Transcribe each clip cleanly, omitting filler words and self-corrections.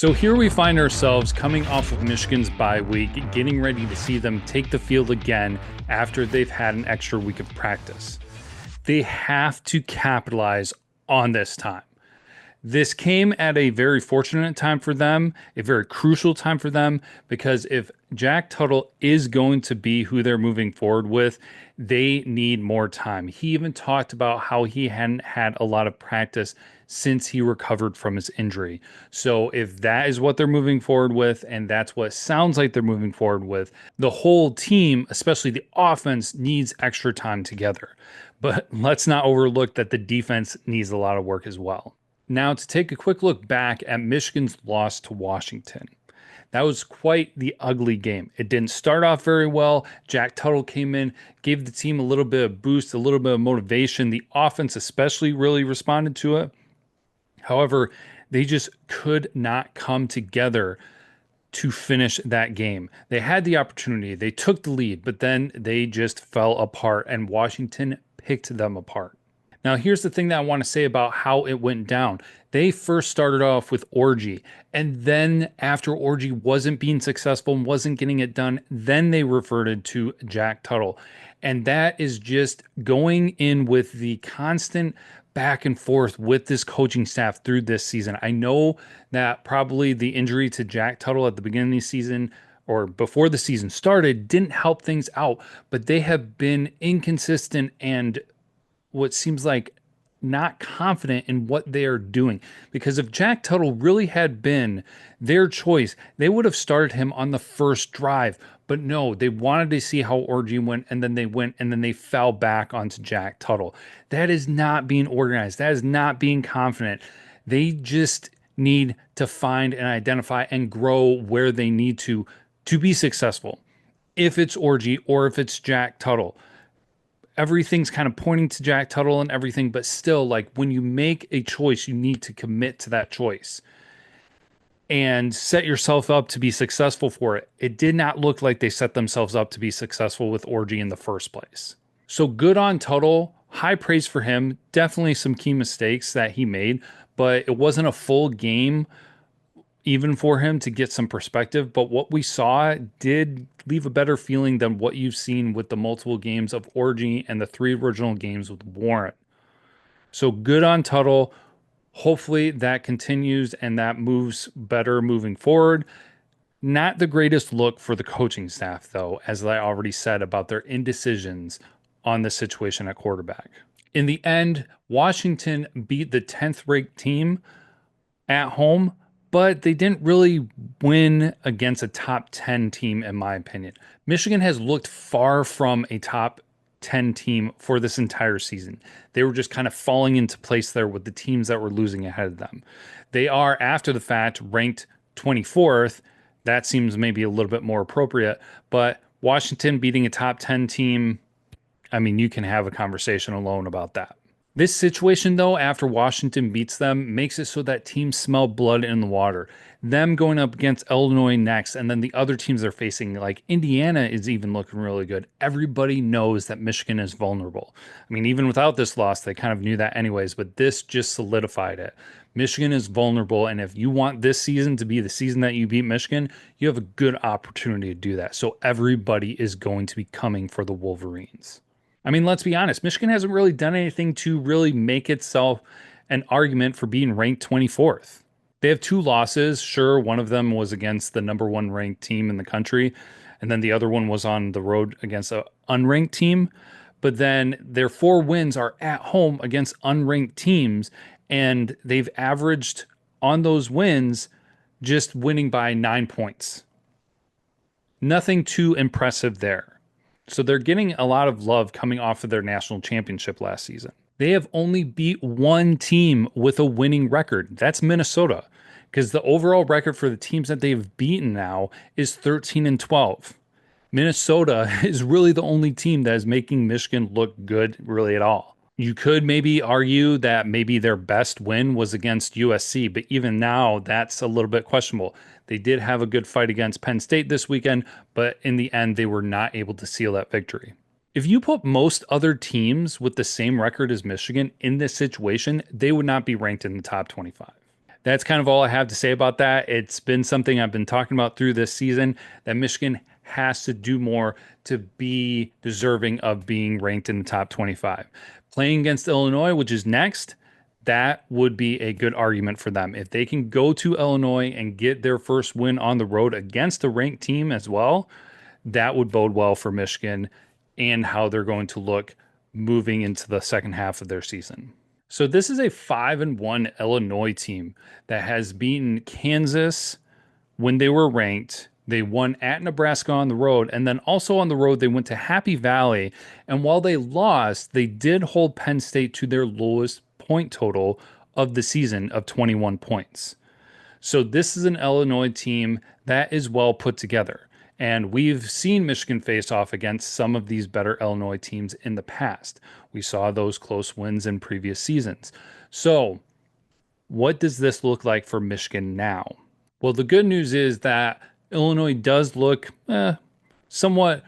So here we find ourselves coming off of Michigan's bye week, getting ready to see them take the field again after they've had an extra week of practice. They have to capitalize on this time. This came at a very fortunate time for them, a very crucial time for them, because if Jack Tuttle is going to be who they're moving forward with, they need more time. He even talked about how he hadn't had a lot of practice since he recovered from his injury. So if that is what they're moving forward with, and that's what it sounds like they're moving forward with, the whole team, especially the offense, needs extra time together. But let's not overlook that the defense needs a lot of work as well. Now, to take a quick look back at Michigan's loss to Washington. That was quite the ugly game. It didn't start off very well. Jack Tuttle came in, gave the team a little bit of boost, a little bit of motivation. The offense especially really responded to it. However, they just could not come together to finish that game. They had the opportunity. They took the lead, but then they just fell apart, and Washington picked them apart. Now, here's the thing that I want to say about how it went down. They first started off with Orgy, and then after Orgy wasn't being successful and wasn't getting it done, then they reverted to Jack Tuttle. And that is just going in with the constant back and forth with this coaching staff through this season. I know that probably the injury to Jack Tuttle at the beginning of the season or before the season started didn't help things out, but they have been inconsistent and what seems like not confident in what they are doing. Because if Jack Tuttle really had been their choice, they would have started him on the first drive. But no, they wanted to see how Orgy went, and then they went, and then they fell back onto Jack Tuttle. That is not being organized. That is not being confident. They just need to find and identify and grow where they need to be successful. If it's Orgy or if it's Jack Tuttle, everything's kind of pointing to Jack Tuttle and everything, but still, like, when you make a choice, you need to commit to that choice and set yourself up to be successful for it. It did not look like they set themselves up to be successful with Orgy in the first place. So good on Tuttle. High praise for him. Definitely some key mistakes that he made, but it wasn't a full game even for him to get some perspective. But what we saw did leave a better feeling than what you've seen with the multiple games of Orgy and the 3 original games with Warren. So good on Tuttle. Hopefully that continues and that moves better moving forward. Not the greatest look for the coaching staff, though, as I already said about their indecisions on the situation at quarterback. In the end, Washington beat the 10th ranked team at home, but they didn't really win against a top 10 team, in my opinion. Michigan has looked far from a top 10 team for this entire season. They were just kind of falling into place there with the teams that were losing ahead of them. They are, after the fact, ranked 24th. That seems maybe a little bit more appropriate, but Washington beating a top 10 team, I mean, you can have a conversation alone about that. This situation, though, after Washington beats them, makes it so that teams smell blood in the water. Them going up against Illinois next, and then the other teams they're facing, like Indiana, is even looking really good. Everybody knows that Michigan is vulnerable. I mean, even without this loss, they kind of knew that anyways, but this just solidified it. Michigan is vulnerable, and if you want this season to be the season that you beat Michigan, you have a good opportunity to do that. So everybody is going to be coming for the Wolverines. I mean, let's be honest, Michigan hasn't really done anything to really make itself an argument for being ranked 24th. They have 2 losses. Sure, one of them was against the number 1 ranked team in the country, and then the other one was on the road against an unranked team. But then their 4 wins are at home against unranked teams, and they've averaged on those wins just winning by 9 points. Nothing too impressive there. So they're getting a lot of love coming off of their national championship last season. They have only beat 1 team with a winning record. That's Minnesota, because the overall record for the teams that they've beaten now is 13-12. Minnesota is really the only team that is making Michigan look good really at all. You could maybe argue that maybe their best win was against USC, but even now that's a little bit questionable. They did have a good fight against Penn State this weekend, but in the end, they were not able to seal that victory. If you put most other teams with the same record as Michigan in this situation, they would not be ranked in the top 25. That's kind of all I have to say about that. It's been something I've been talking about through this season that Michigan has to do more to be deserving of being ranked in the top 25. Playing against Illinois, which is next, that would be a good argument for them. If they can go to Illinois and get their first win on the road against a ranked team as well, that would bode well for Michigan and how they're going to look moving into the second half of their season. So this is a 5-1 Illinois team that has beaten Kansas when they were ranked. They won at Nebraska on the road, and then also on the road they went to Happy Valley. And while they lost, they did hold Penn State to their lowest point total of the season of 21 points. So this is an Illinois team that is well put together. And we've seen Michigan face off against some of these better Illinois teams in the past. We saw those close wins in previous seasons. So, what does this look like for Michigan now? Well, the good news is that Illinois does look somewhat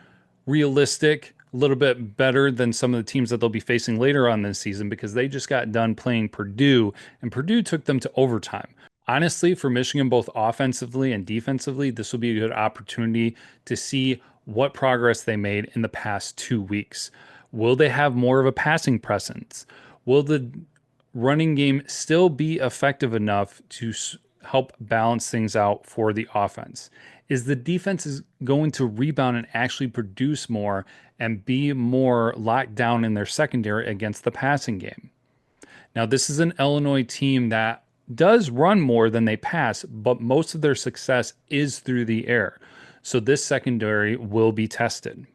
realistic, a little bit better than some of the teams that they'll be facing later on this season because they just got done playing Purdue, and Purdue took them to overtime. Honestly, for Michigan, both offensively and defensively, this will be a good opportunity to see what progress they made in the past 2 weeks. Will they have more of a passing presence? Will the running game still be effective enough to help balance things out for the offense? Is the defense is going to rebound and actually produce more and be more locked down in their secondary against the passing game? Now, this is an Illinois team that does run more than they pass, but most of their success is through the air. So this secondary will be tested.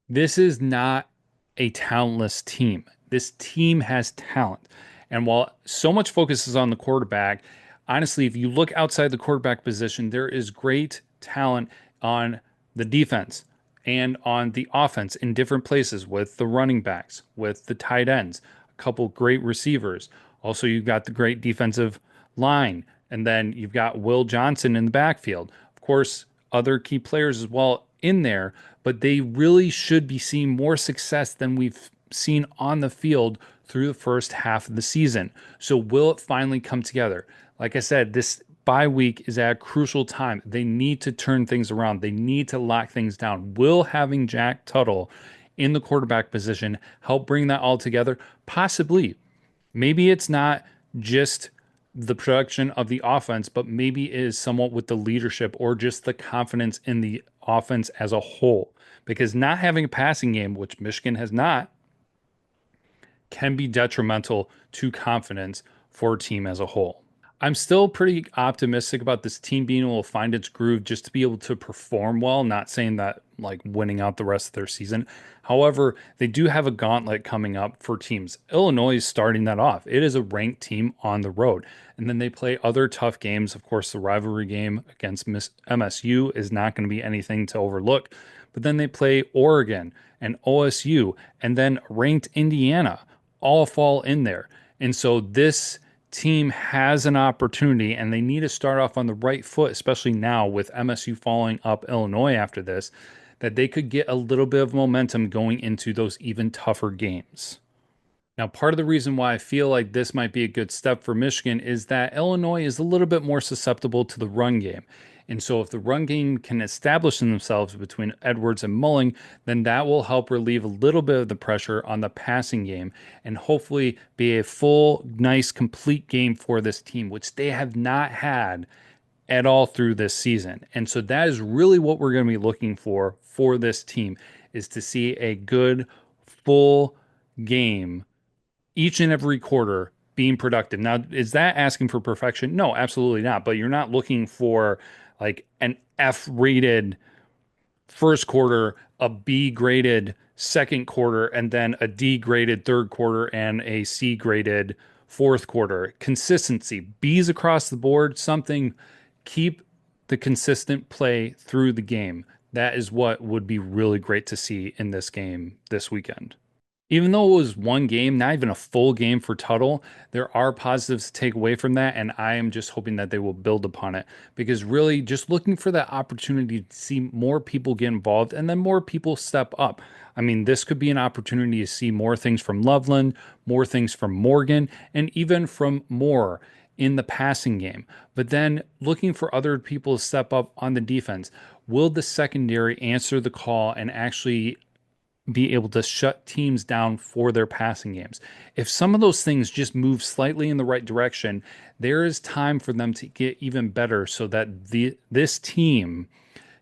This is not a talentless team. This team has talent. And while so much focus is on the quarterback, honestly, if you look outside the quarterback position, there is great talent on the defense and on the offense in different places with the running backs, with the tight ends, a couple great receivers. Also, you've got the great defensive line, and then you've got Will Johnson in the backfield. Of course, other key players as well in there, but they really should be seeing more success than we've seen on the field through the first half of the season. So will it finally come together? Like I said, this bye week is at a crucial time. They need to turn things around. They need to lock things down. Will having Jack Tuttle in the quarterback position help bring that all together? Possibly. Maybe it's not just the production of the offense, but maybe it is somewhat with the leadership or just the confidence in the offense as a whole. Because not having a passing game, which Michigan has not, can be detrimental to confidence for a team as a whole. I'm still pretty optimistic about this team being able to find its groove just to be able to perform well. Not saying that like winning out the rest of their season. However, they do have a gauntlet coming up for teams. Illinois is starting that off. It is a ranked team on the road. And then they play other tough games. Of course, the rivalry game against MSU is not going to be anything to overlook. But then they play Oregon and OSU and then ranked Indiana all fall in there. And so this team has an opportunity and they need to start off on the right foot, especially now with MSU following up Illinois after this, that they could get a little bit of momentum going into those even tougher games. Now, part of the reason why I feel like this might be a good step for Michigan is that Illinois is a little bit more susceptible to the run game. And so if the run game can establish themselves between Edwards and Mulling, then that will help relieve a little bit of the pressure on the passing game and hopefully be a full, nice, complete game for this team, which they have not had at all through this season. And so that is really what we're going to be looking for this team is to see a good, full game each and every quarter being productive. Now, is that asking for perfection? No, absolutely not. But you're not looking for like an F rated first quarter, a B graded second quarter, and then a D graded third quarter and a C graded fourth quarter. Consistency, B's across the board, something, keep the consistent play through the game. That is what would be really great to see in this game this weekend. Even though it was one game, not even a full game for Tuttle, there are positives to take away from that. And I am just hoping that they will build upon it because really just looking for that opportunity to see more people get involved and then more people step up. I mean, this could be an opportunity to see more things from Loveland, more things from Morgan, and even from Moore in the passing game, but then looking for other people to step up on the defense. Will the secondary answer the call and actually be able to shut teams down for their passing games? If some of those things just move slightly in the right direction, there is time for them to get even better so that this team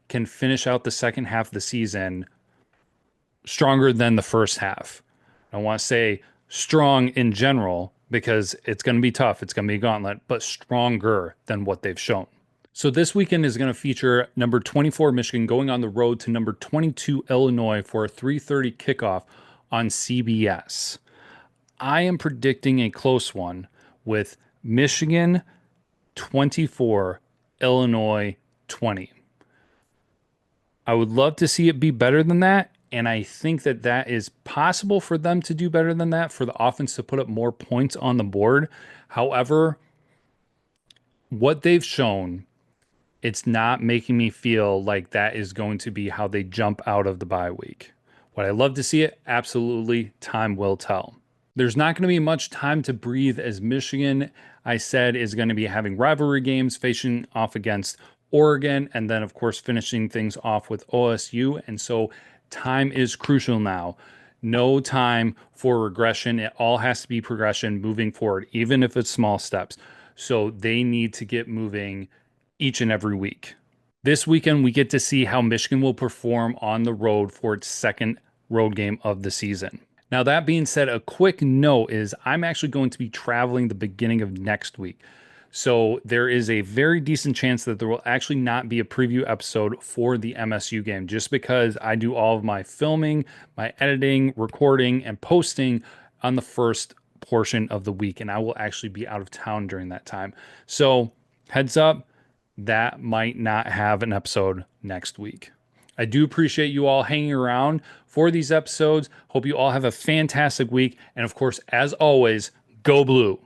can finish out the second half of the season stronger than the first half. I want to say strong in general because it's going to be tough. It's going to be a gauntlet, but stronger than what they've shown. So this weekend is going to feature number 24 Michigan going on the road to number 22 Illinois for a 3:30 kickoff on CBS. I am predicting a close one with Michigan 24, Illinois 20. I would love to see it be better than that. And I think that that is possible for them to do better than that, for the offense to put up more points on the board. However, what they've shown, it's not making me feel like that is going to be how they jump out of the bye week. Would I love to see it? Absolutely. Time will tell. There's not going to be much time to breathe as Michigan, I said, is going to be having rivalry games facing off against Oregon, and then, of course, finishing things off with OSU. And so time is crucial now. No time for regression. It all has to be progression moving forward, even if it's small steps. So they need to get moving each and every week. This weekend, we get to see how Michigan will perform on the road for its second road game of the season. Now, that being said, a quick note is I'm actually going to be traveling the beginning of next week. So there is a very decent chance that there will actually not be a preview episode for the MSU game, just because I do all of my filming, my editing, recording, and posting on the first portion of the week, and I will actually be out of town during that time. So heads up, that might not have an episode next week. I do appreciate you all hanging around for these episodes. Hope you all have a fantastic week. And of course, as always, go blue.